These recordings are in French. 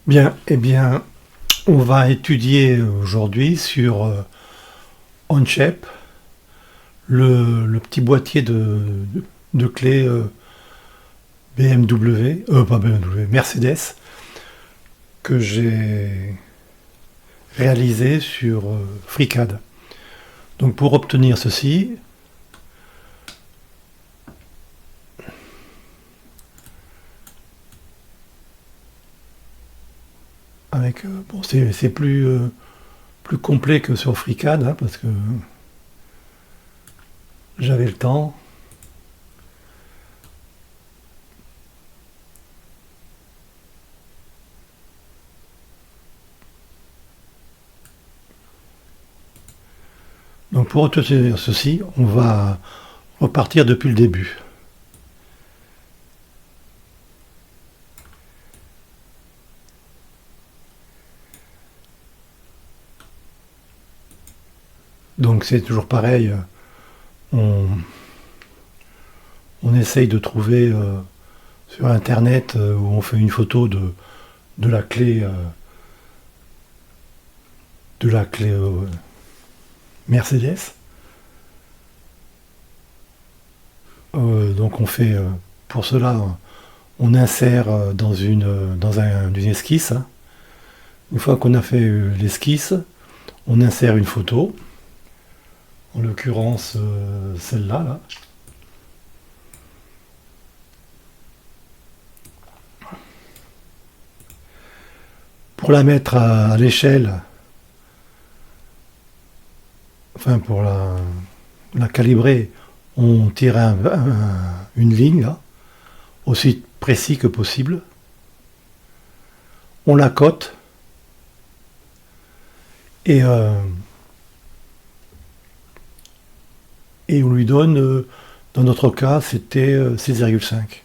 Bien, eh bien, on va étudier aujourd'hui sur Onshape, le petit boîtier de clés BMW, pas BMW, Mercedes, que j'ai réalisé sur FreeCAD. Donc pour obtenir ceci, avec bon, c'est plus complet que sur FreeCAD, hein, parce que j'avais le temps. Donc pour obtenir ceci, on va repartir depuis le début. Donc c'est toujours pareil, on, on essaye de trouver sur internet où on fait une photo de la clé Mercedes. Donc on fait pour cela on insère dans une esquisse, hein. Une fois qu'on a fait l'esquisse, on insère une photo, en l'occurrence celle-là là. Pour la mettre à l'échelle, enfin pour la calibrer, on tire une ligne là, aussi précis que possible. On la cote et, et on lui donne, dans notre cas, c'était 6,5.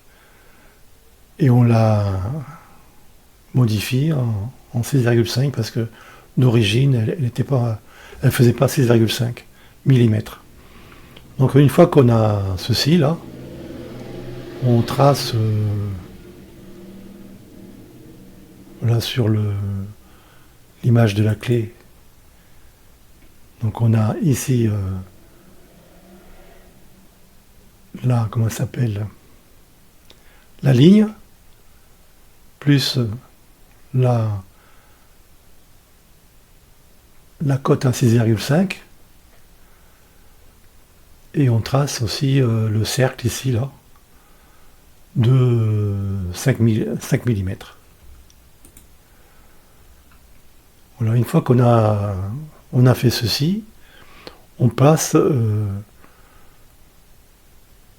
Et on la modifie en 6,5 parce que d'origine, elle faisait pas 6,5 mm. Donc une fois qu'on a ceci là, on trace là sur l'image de la clé. Donc on a ici là, comment ça s'appelle, la ligne, plus la, la cote à 6,5. Et on trace aussi le cercle ici, là, de 5 mm. Voilà, une fois on a fait ceci, on passe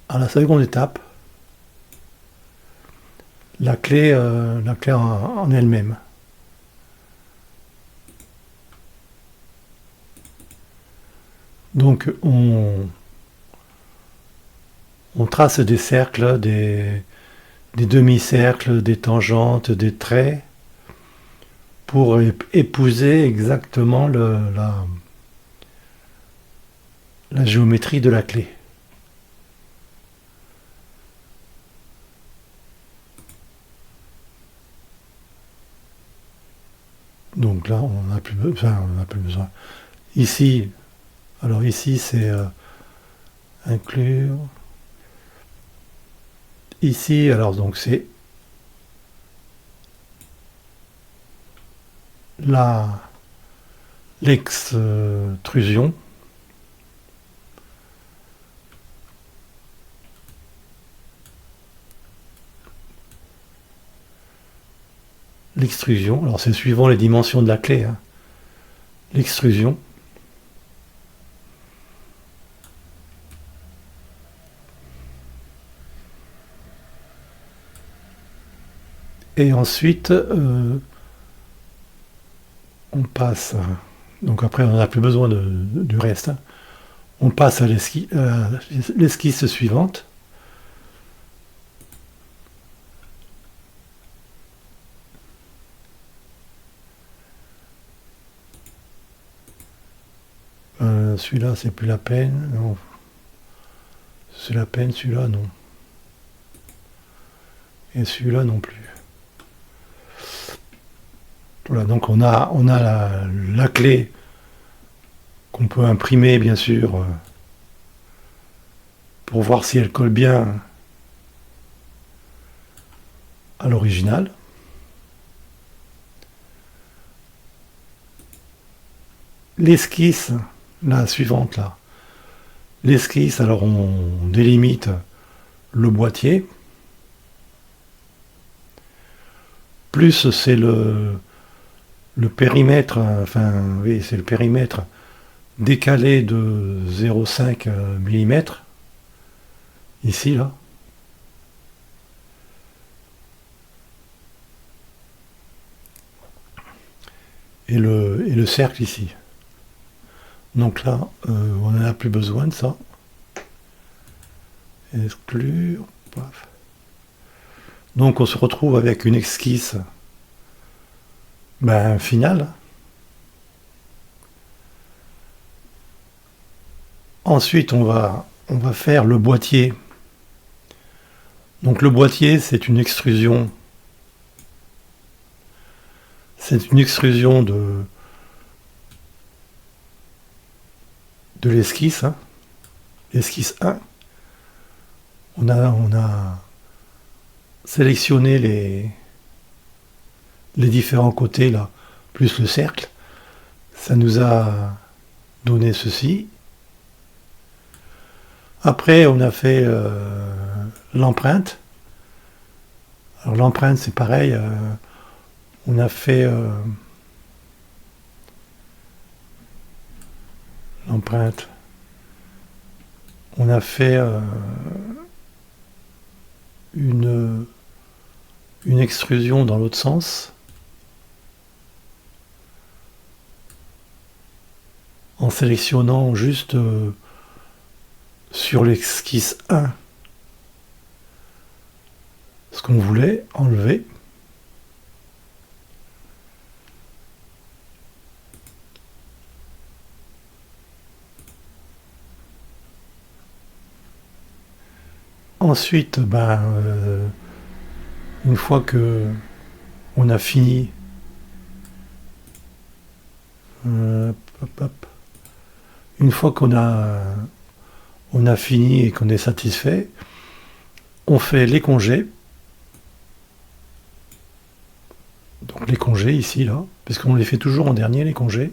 à la seconde étape, la clé en elle-même. Donc on trace des cercles, des demi-cercles, des tangentes, des traits, pour épouser exactement la géométrie de la clé. Donc là, on n'a plus besoin. On n'a plus besoin. Ici, alors ici, c'est inclure. Ici, alors donc c'est la l'extrusion. L'extrusion, alors c'est suivant les dimensions de la clé, hein. L'extrusion. Et ensuite, on passe. Donc après, on n'a plus besoin du reste, hein. On passe à l'esquisse suivante. Celui-là, c'est plus la peine. Non. C'est la peine, celui-là, non. Et celui-là non plus. Voilà, donc on a la clé qu'on peut imprimer, bien sûr, pour voir si elle colle bien à l'original. L'esquisse, la suivante là, l'esquisse, alors on délimite le boîtier, plus c'est le périmètre, enfin oui, c'est le périmètre décalé de 0,5 mm, ici là. Et le cercle ici. Donc là, on n'en a plus besoin de ça. Exclure. Paf. Donc on se retrouve avec une esquisse finale. Ensuite, on va faire le boîtier. Donc le boîtier, c'est une extrusion. C'est une extrusion de l'esquisse. Hein. L'esquisse 1. On a sélectionné les différents côtés là, plus le cercle. Ça nous a donné ceci. Après, on a fait l'empreinte. Alors l'empreinte, c'est pareil. On a fait l'empreinte. On a fait une extrusion dans l'autre sens. En sélectionnant juste sur l'esquisse 1 ce qu'on voulait enlever. Ensuite, une fois que on a fini, une fois qu'on a fini et qu'on est satisfait, on fait les congés. Donc les congés ici, là, puisqu'on les fait toujours en dernier, les congés.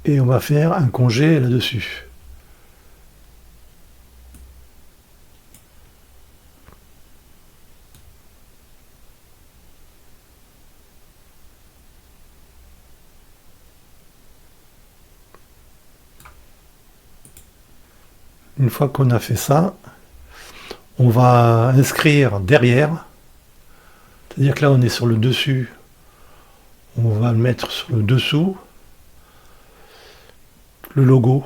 Et on va faire un congé là-dessus. Une fois qu'on a fait ça, on va inscrire derrière. C'est-à-dire que là, on est sur le dessus. On va le mettre sur le dessous. Le logo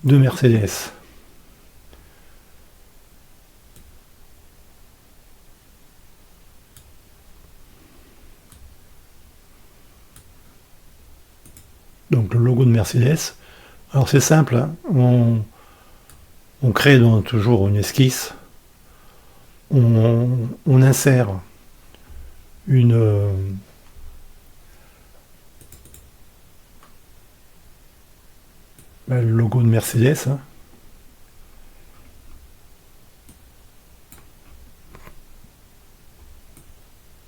de Mercedes. Donc le logo de Mercedes. Alors c'est simple, hein. On crée donc toujours une esquisse. On insère le logo de Mercedes. Hein.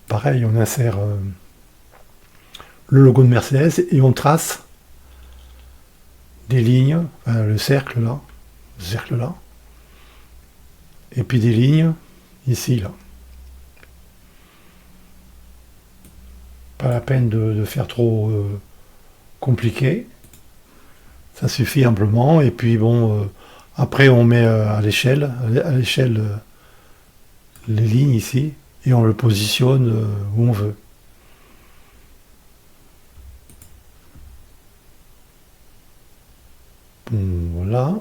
Pareil, on insère le logo de Mercedes et on trace des lignes, le cercle là, et puis des lignes ici là. Pas la peine de faire trop compliqué. Ça suffit amplement. Et puis bon, après on met à l'échelle, les lignes ici, et on le positionne où on veut. Bon, voilà.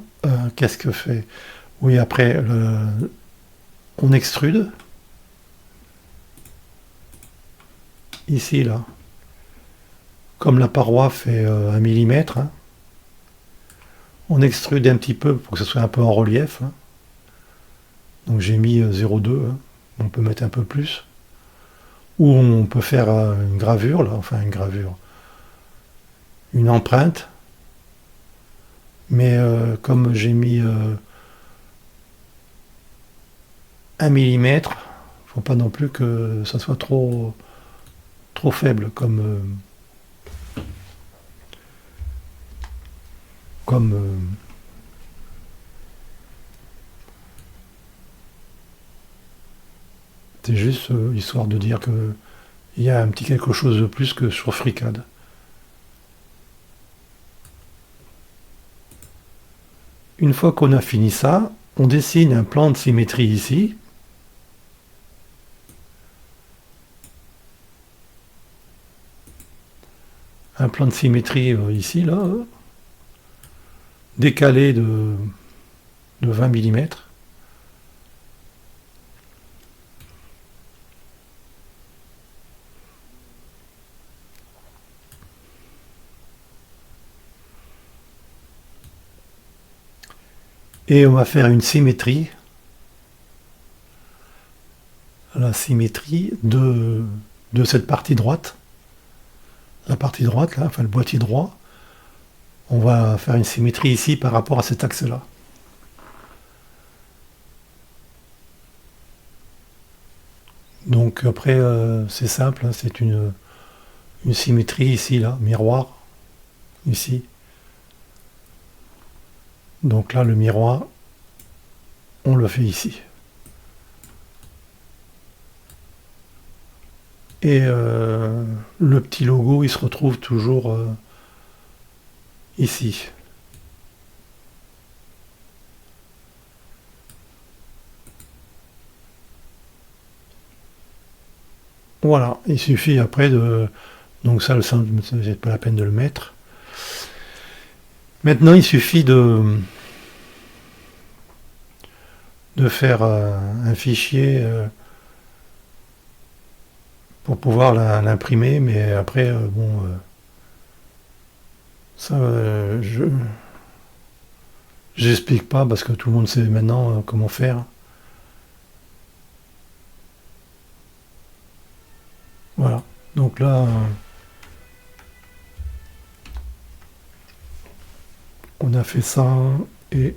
Qu'est-ce que fait? Oui, après, on extrude. Ici, là. Comme la paroi fait 1 millimètre, hein, on extrude un petit peu pour que ce soit un peu en relief. Hein. Donc j'ai mis 0,2, hein. On peut mettre un peu plus. Ou on peut faire une gravure, là, enfin une gravure, une empreinte. Mais comme j'ai mis 1 millimètre, faut pas non plus que ça soit trop faible comme c'est juste histoire de dire que il y a un petit quelque chose de plus que sur FreeCAD. Une fois qu'on a fini ça, on dessine un plan de symétrie ici. Un plan de symétrie ici, là, décalé de 20 millimètres. Et on va faire une symétrie, la symétrie de cette partie droite. La partie droite, là, enfin le boîtier droit. On va faire une symétrie ici par rapport à cet axe-là. Donc après, c'est simple, hein, c'est une symétrie ici, là, miroir, ici. Donc là, le miroir, on le fait ici. Et le petit logo, il se retrouve toujours ici. Voilà, il suffit après de... Donc ça, c'est pas la peine de le mettre. Maintenant, il suffit de faire un fichier pour pouvoir l'imprimer, mais après, bon, ça, j'explique pas parce que tout le monde sait maintenant comment faire. Voilà, donc là, on a fait ça et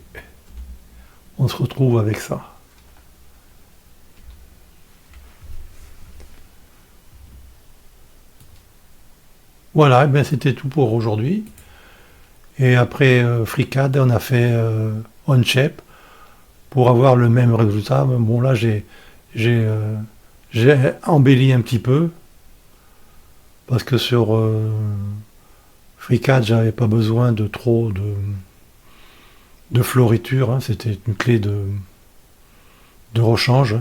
on se retrouve avec ça. Voilà, et bien c'était tout pour aujourd'hui. Et après FreeCAD, on a fait Onshape pour avoir le même résultat. Bon là j'ai embelli un petit peu parce que sur FreeCAD j'avais pas besoin de trop de floriture, hein. C'était une clé de rechange.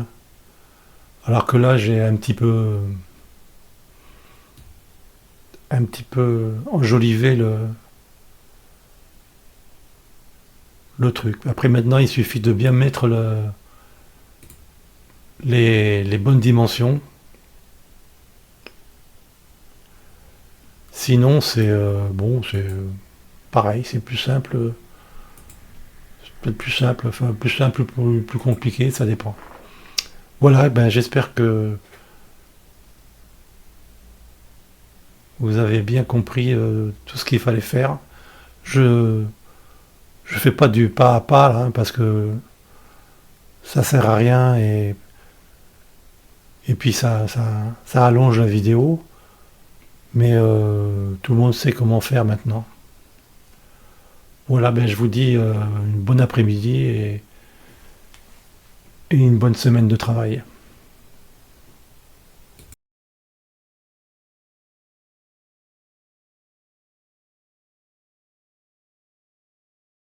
Alors que là j'ai un petit peu enjolivé le truc. Après maintenant il suffit de bien mettre les bonnes dimensions. Sinon c'est bon, c'est pareil, c'est plus simple. C'est peut-être plus simple, enfin plus simple ou plus compliqué, ça dépend. Voilà, eh ben, j'espère que vous avez bien compris tout ce qu'il fallait faire. Je fais pas du pas à pas là, hein, parce que ça sert à rien et puis ça allonge la vidéo. Mais tout le monde sait comment faire maintenant. Voilà, ben, je vous dis une bonne après-midi et une bonne semaine de travail.